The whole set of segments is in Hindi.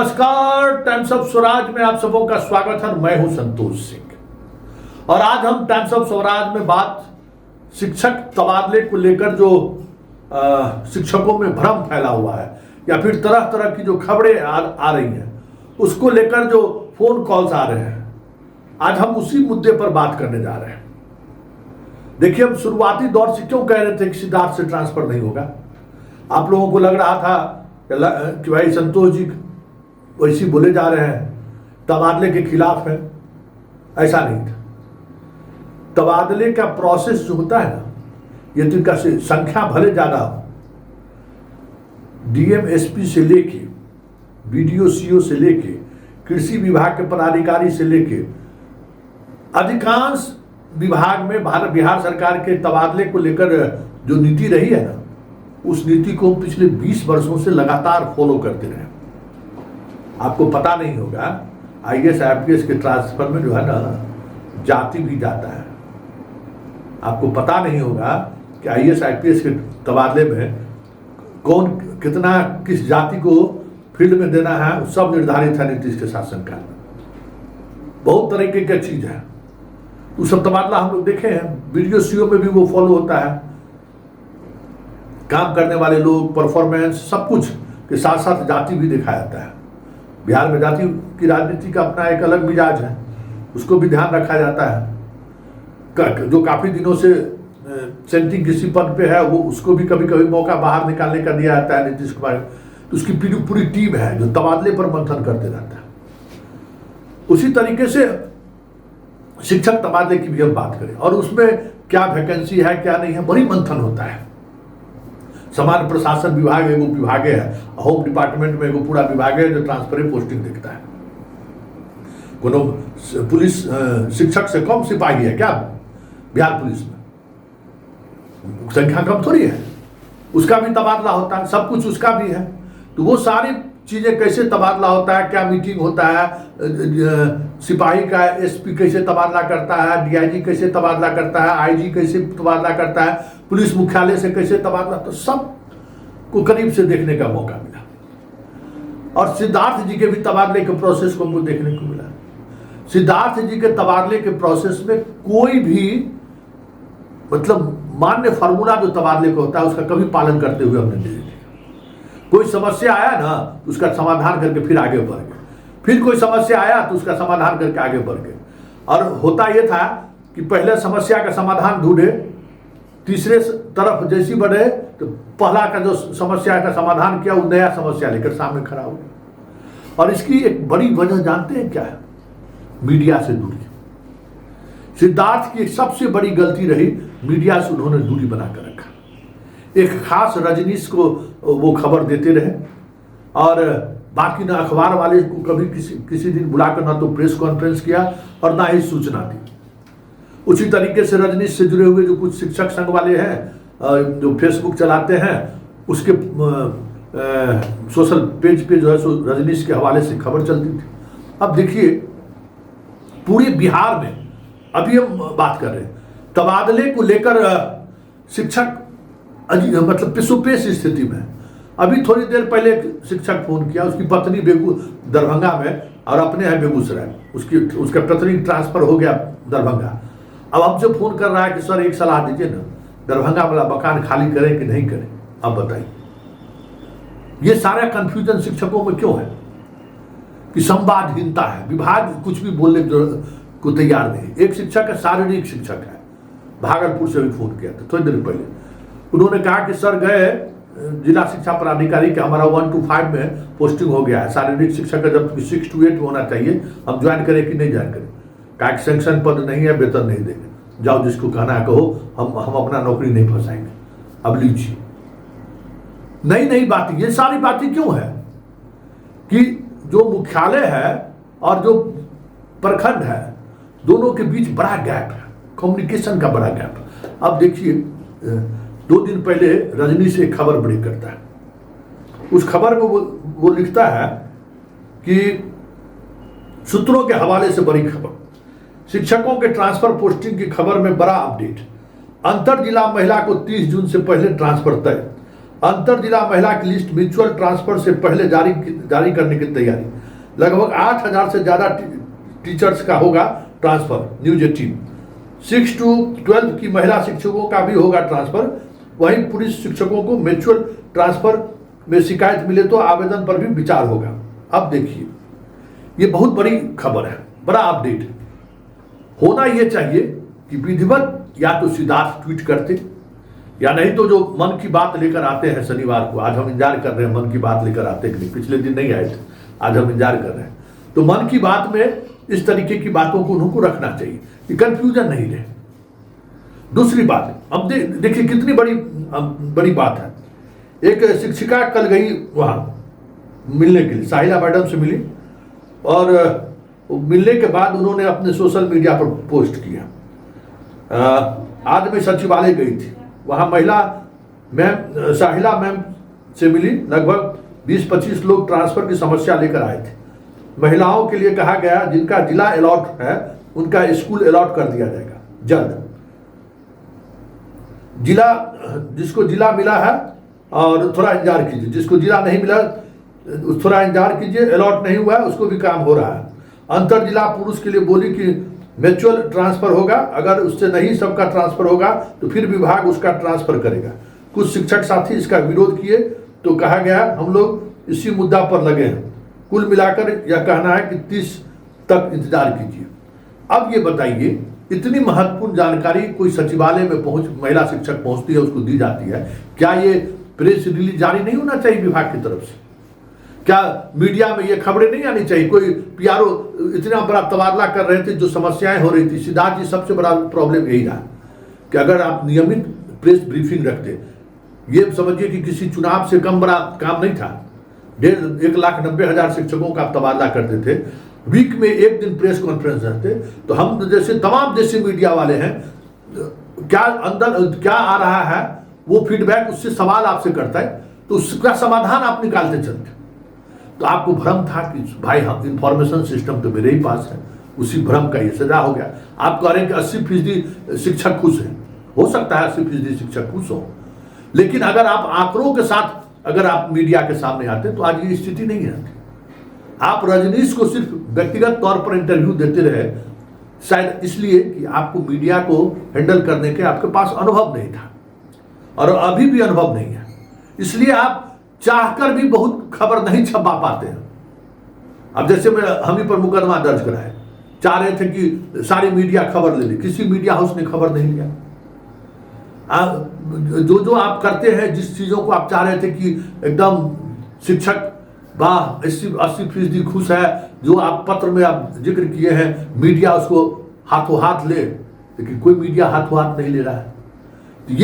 नमस्कार, टाइम्स ऑफ स्वराज में आप सबों का स्वागत है। मैं हूं संतोष सिंह और आज हम टाइम्स ऑफ स्वराज में बात शिक्षक तबादले को लेकर जो शिक्षकों में भ्रम फैला हुआ है या फिर तरह तरह की जो खबरें आ रही हैं उसको लेकर जो फोन कॉल्स आ रहे हैं, आज हम उसी मुद्दे पर बात करने जा रहे हैं। देखिए, हम शुरुआती दौर से क्यों कह रहे थे कि सिद्धार्थ से ट्रांसफर नहीं होगा। आप लोगों को लग रहा था कि भाई संतोष जी वैसे बोले जा रहे हैं, तबादले के खिलाफ है। ऐसा नहीं था। तबादले का प्रोसेस जो होता है ना, ये तो इनका संख्या भले ज्यादा हो, डीएम एसपी से लेके बीडीओ सीओ से लेके कृषि विभाग के पदाधिकारी से लेके अधिकांश विभाग में बिहार सरकार के तबादले को लेकर जो नीति रही है ना, उस नीति को पिछले 20 वर्षों से लगातार फॉलो करते रहे। आपको पता नहीं होगा, आईएएस आईपीएस के ट्रांसफर में जो है ना, जाति भी जाता है। आपको पता नहीं होगा कि आईएएस आईपीएस के तबादले में कौन कितना किस जाति को फील्ड में देना है, सब निर्धारित है नीतीश के शासनकाल में। बहुत तरीके की चीज है। वो सब तबादला हम लोग देखे हैं, बीडीओ सीओ में भी वो फॉलो होता है। काम करने वाले लोग, परफॉर्मेंस, सब कुछ के साथ साथ जाति भी देखा जाता है। बिहार में जाति की राजनीति का अपना एक अलग मिजाज है, उसको भी ध्यान रखा जाता है। जो काफी दिनों से सेंटिंग किसी पद पे है, वो उसको भी कभी कभी मौका बाहर निकालने का दिया जाता है नीतीश कुमार। तो उसकी पूरी टीम है जो तबादले पर मंथन करते रहता है। उसी तरीके से शिक्षक तबादले की भी हम बात करें और उसमें क्या वैकेंसी है क्या नहीं है, बड़ी मंथन होता है। सामान्य प्रशासन विभाग एगो विभाग है, होम डिपार्टमेंट में एगो पूरा विभाग है जो ट्रांसफर पोस्टिंग देखता है। कोनो पुलिस शिक्षक से कम सिपाही है क्या बिहार पुलिस में? संख्या कम थोड़ी है, उसका भी तबादला होता है, सब कुछ उसका भी है। तो वो सारी चीजें कैसे तबादला होता है, क्या मीटिंग होता है, सिपाही का एसपी कैसे तबादला करता है, डीआईजी कैसे तबादला करता है, आईजी कैसे तबादला करता है, पुलिस मुख्यालय से कैसे तबादला, तो सब को करीब से देखने का मौका मिला। और सिद्धार्थ जी के भी तबादले के प्रोसेस को हमको देखने को मिला। सिद्धार्थ जी के तबादले के प्रोसेस में कोई भी मतलब मान्य फार्मूला जो तबादले का होता है उसका कभी पालन करते हुए हमने नहीं देखा। कोई समस्या आया ना तो उसका समाधान करके फिर आगे बढ़ गए, फिर कोई समस्या आया तो उसका समाधान करके आगे बढ़ गए। और होता यह था कि पहले समस्या का समाधान ढूंढे, तीसरे तरफ जैसी बढ़े तो पहला का जो समस्या का समाधान किया वो नया समस्या लेकर सामने खड़ा हो गया। और इसकी एक बड़ी वजह जानते हैं क्या है? मीडिया से दूरी। सिद्धार्थ की सबसे बड़ी गलती रही, मीडिया से उन्होंने दूरी बनाकर रखा। एक खास रजनीश को वो खबर देते रहे और बाकी ना अखबार वाले को कभी किसी दिन बुलाकर ना तो प्रेस कॉन्फ्रेंस किया और ना ही सूचना दी। उसी तरीके से रजनीश से जुड़े हुए जो कुछ शिक्षक संघ वाले हैं जो फेसबुक चलाते हैं, उसके सोशल पेज पे जो है सो रजनीश के हवाले से खबर चलती थी। अब देखिए, पूरे बिहार में अभी हम बात कर रहे हैं तबादले को लेकर शिक्षक मतलब पिसुपेश स्थिति में। अभी थोड़ी देर पहले एक शिक्षक फोन किया, उसकी पत्नी दरभंगा में और अपने है बेगूसराय, उसका पत्नी ट्रांसफर हो गया दरभंगा। अब हमसे फोन कर रहा है कि सर एक सलाह दीजिए ना, दरभंगा वाला मकान खाली करें कि नहीं करें, अब बताइए। ये सारा कंफ्यूजन शिक्षकों में क्यों है कि संवादहीनता है, विभाग कुछ भी बोलने को तैयार नहीं। एक शिक्षक है, शारीरिक शिक्षक है, भागलपुर से भी फोन किया था थोड़ी देर पहले। उन्होंने कहा कि सर गए जिला शिक्षा पदाधिकारी के हमारा 1 to 5 में पोस्टिंग हो गया है, शारीरिक शिक्षक का जब 6 to 8 में होना चाहिए, हम ज्वाइन करें कि नहीं ज्वाइन करें? कहा कि सैंक्शन पद नहीं है, वेतन नहीं देंगे, जाओ जिसको कहना है कहो, हम अपना नौकरी नहीं फंसाएंगे, अब लीजिए। नई बातें, ये सारी बातें क्यों है कि जो मुख्यालय है और जो प्रखंड है दोनों के बीच बड़ा गैप है, कम्युनिकेशन का बड़ा गैप है। अब देखिए, 2 दिन पहले रजनी से एक खबर ब्रेक करता है। उस खबर में वो लिखता है कि सूत्रों के हवाले से बड़ी खबर, शिक्षकों के ट्रांसफर पोस्टिंग की खबर में बड़ा अपडेट। अंतर जिला महिला को 30 जून से पहले ट्रांसफर तय। अंतर जिला महिला की लिस्ट म्यूचुअल ट्रांसफर से पहले जारी करने की तैयारी। लगभग 8,000 से ज़्यादा टीचर्स का होगा ट्रांसफर। न्यूज 18। 6 to 12 की महिला शिक्षकों का भी होगा ट्रांसफर। वहीं पुरुष शिक्षकों को म्यूचुअल ट्रांसफर में शिकायत मिले तो आवेदन पर भी विचार होगा। अब देखिए, ये बहुत बड़ी खबर है, बड़ा अपडेट है। होना ये चाहिए कि विधिवत या तो सिद्धार्थ ट्वीट करते, या नहीं तो जो मन की बात लेकर आते हैं शनिवार को, आज हम इंतजार कर रहे हैं मन की बात लेकर आते कि नहीं, पिछले दिन नहीं आए थे, आज हम इंतजार कर रहे हैं। तो मन की बात में इस तरीके की बातों को उनको रखना चाहिए कि कंफ्यूजन नहीं रहे। दूसरी बात, अब देखिए कितनी बड़ी बात है। एक शिक्षिका कल गई वहां मिलने के लिए, साहिला मैडम से मिली, और मिलने के बाद उन्होंने अपने सोशल मीडिया पर पोस्ट किया। आज मैं सचिवालय गई थी, वहां महिला मैम साहिला मैम से मिली। लगभग 20-25 लोग ट्रांसफर की समस्या लेकर आए थे। महिलाओं के लिए कहा गया जिनका जिला अलॉट है उनका स्कूल अलॉट कर दिया जाएगा जल्द। जिसको जिला मिला है और थोड़ा इंतजार कीजिए, जिसको जिला नहीं मिला थोड़ा इंतजार कीजिए, अलॉट नहीं हुआ है उसको भी काम हो रहा है। अंतर जिला पुरुष के लिए बोली कि म्यूचुअल ट्रांसफर होगा, अगर उससे नहीं सबका ट्रांसफर होगा तो फिर विभाग उसका ट्रांसफर करेगा। कुछ शिक्षक साथी इसका विरोध किए तो कहा गया हम लोग इसी मुद्दा पर लगे हैं। कुल मिलाकर यह कहना है कि 30 तक इंतजार कीजिए। अब ये बताइए, इतनी महत्वपूर्ण जानकारी कोई सचिवालय में महिला शिक्षक पहुंचती है, उसको दी जाती है, क्या ये प्रेस रिलीज जारी नहीं होना चाहिए विभाग की तरफ से? क्या मीडिया में ये खबरें नहीं आनी चाहिए? कोई पीआरओ इतना बड़ा तबादला कर रहे थे, जो समस्याएं हो रही थी। सिद्धार्थ जी, सबसे बड़ा प्रॉब्लम यही रहा कि अगर आप नियमित प्रेस ब्रीफिंग रखते, ये समझिए कि किसी चुनाव से कम बड़ा काम नहीं था। 1,90,000 शिक्षकों का तबादला करते थे, वीक में एक दिन प्रेस कॉन्फ्रेंस रखते, तो हम जैसे तमाम जैसे मीडिया वाले हैं, क्या अंदर क्या आ रहा है वो फीडबैक, उससे सवाल आपसे करता है, तो उसका समाधान आप निकालते चलते। तो आपको भ्रम था कि भाई हम इंफॉर्मेशन सिस्टम तो मेरे ही पास है, उसी भ्रम का ये सजा हो गया। आप कह रहे हैं कि 80% शिक्षक खुश हैं, हो सकता है 80% शिक्षक खुश हो, लेकिन अगर आप आंकड़ों के साथ अगर आप मीडिया के सामने आते तो आज ये स्थिति नहीं रहती। आप रजनीश को सिर्फ व्यक्तिगत तौर पर इंटरव्यू देते रहे, शायद इसलिए कि आपको मीडिया को हैंडल करने के आपके पास अनुभव नहीं था, और अभी भी अनुभव नहीं है, इसलिए आप चाहकर भी बहुत खबर नहीं छपा पाते हैं। अब जैसे हम ही पर मुकदमा दर्ज कराए, चाह रहे थे कि सारी मीडिया खबर ले ली, किसी मीडिया हाउस ने खबर नहीं लिया। जो आप करते हैं, जिस चीजों को आप चाह रहे थे कि एकदम शिक्षक 80% खुश है, जो आप पत्र में आप जिक्र किए हैं, मीडिया उसको हाथों हाथ ले, लेकिन कोई मीडिया हाथों हाथ नहीं ले रहा है। तो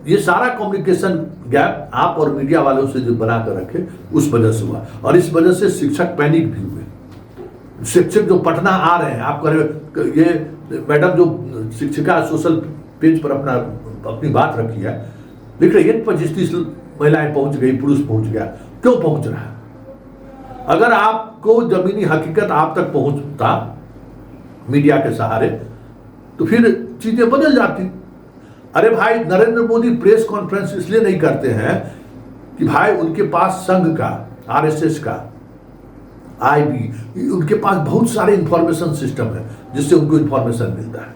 ये सारा कम्युनिकेशन गैप आप और मीडिया वालों से जो बना कर रखे, उस वजह से हुआ, और इस वजह से शिक्षक पैनिक भी हुए। शिक्षक जो पटना आ रहे हैं, आप कह रहे, ये मैडम जो शिक्षिका सोशल पेज पर अपनी बात रखी है, लिख रही है 25-30 महिलाएं पहुंच गई, पुरुष पहुंच गया। क्यों पहुंच रहा है? अगर आपको जमीनी हकीकत आप तक पहुंचता मीडिया के सहारे, तो फिर चीजें बदल जाती। अरे भाई, नरेंद्र मोदी प्रेस कॉन्फ्रेंस इसलिए नहीं करते हैं कि भाई उनके पास संघ का, आरएसएस का, आईबी, उनके पास बहुत सारे इंफॉर्मेशन सिस्टम है जिससे उनको इंफॉर्मेशन मिलता है।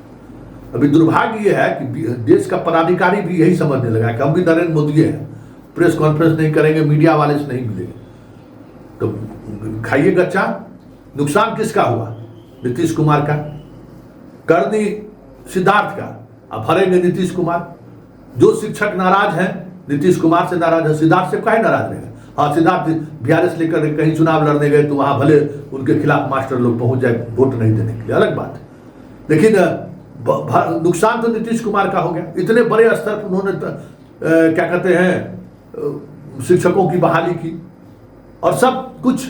अभी दुर्भाग्य यह है कि देश का पदाधिकारी भी यही समझने लगा कि हम भी नरेंद्र मोदी हैं, प्रेस कॉन्फ्रेंस नहीं करेंगे, मीडिया वाले से नहीं मिलेंगे, तो खाइए गच्चा। नुकसान किसका हुआ? नीतीश कुमार का। करनी सिद्धार्थ का, अब हरेंगे नीतीश कुमार। जो शिक्षक नाराज हैं, नीतीश कुमार से नाराज है, सिद्धार्थ से काहे नाराज रहेगा? हाँ, सिद्धार्थ बीआरएस लेकर कहीं चुनाव लड़ने गए तो वहां भले उनके खिलाफ मास्टर लोग पहुंच जाए वोट नहीं देने के लिए, अलग बात है, लेकिन नुकसान तो नीतीश कुमार का हो गया। इतने बड़े स्तर पर उन्होंने क्या कहते हैं शिक्षकों की बहाली की, और सब कुछ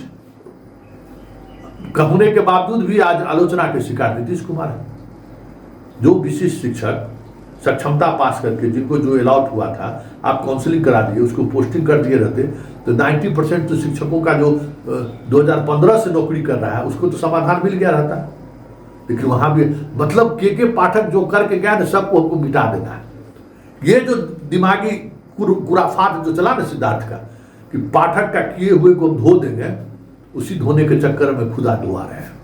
होने के बावजूद भी आज आलोचना के शिकार नीतीश कुमार है। जो विशिष्ट शिक्षक सक्षमता पास करके, जिनको जो अलॉट हुआ था, आप काउंसलिंग करा दिए, उसको पोस्टिंग कर दिए रहते, तो 90% तो शिक्षकों का जो 2015 से नौकरी कर रहा है उसको तो समाधान मिल गया रहता। लेकिन वहां भी मतलब के पाठक जो करके गया ना, सबको हमको मिटा देना है। ये जो दिमागी कुराफात जो चला ना सिद्धार्थ का, कि पाठक का किए हुए को हम धो देंगे, उसी धोने के चक्कर में खुदा डुबा रहे हैं।